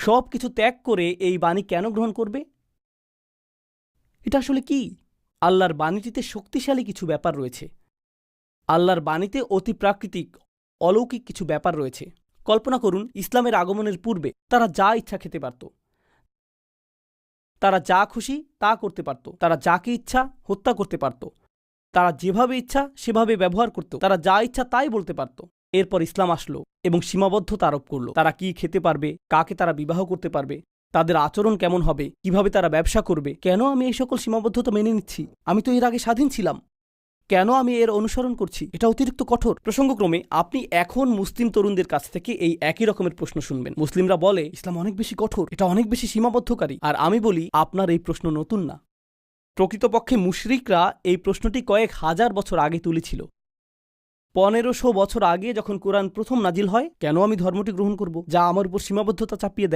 সব কিছু ত্যাগ করে এই বাণী কেন গ্রহণ করবে? এটা আসলে কি? আল্লাহর বাণীটিতে শক্তিশালী কিছু ব্যাপার রয়েছে। আল্লাহর বাণীতে অতি প্রাকৃতিক অলৌকিক কিছু ব্যাপার রয়েছে। কল্পনা করুন, ইসলামের আগমনের পূর্বে তারা যা ইচ্ছা খেতে পারত, তারা যা খুশি তা করতে পারত, তারা যাকে ইচ্ছা হত্যা করতে পারত, তারা যেভাবে ইচ্ছা সেভাবে ব্যবহার করত, তারা যা ইচ্ছা তাই বলতে পারত। এরপর ইসলাম আসলো এবং সীমাবদ্ধতা আরোপ করলো। তারা কি খেতে পারবে, কাকে তারা বিবাহ করতে পারবে, তাদের আচরণ কেমন হবে, কিভাবে তারা ব্যবসা করবে। কেন আমি এই সকল সীমাবদ্ধতা মেনে নিচ্ছি? আমি তো এর আগে স্বাধীন ছিলাম। কেন আমি এর অনুসরণ করছি? এটা অতিরিক্ত কঠোর। প্রসঙ্গক্রমে আপনি এখন মুসলিম তরুণদের কাছ থেকে এই একই রকমের প্রশ্ন শুনবেন। মুসলিমরা বলে ইসলাম অনেক বেশি কঠোর, এটা অনেক বেশি সীমাবদ্ধকারী। আর আমি বলি আপনার এই প্রশ্ন নতুন না। প্রকৃতপক্ষে মুশরিকরা এই প্রশ্নটি কয়েক হাজার বছর আগে তুলেছিল। 1500 বছর আগে যখন কোরআন প্রথম নাজিল হয়, কেন আমি ধর্মটি গ্রহণ করব যা আমার উপর সীমাবদ্ধতা চাপিয়ে দেয়?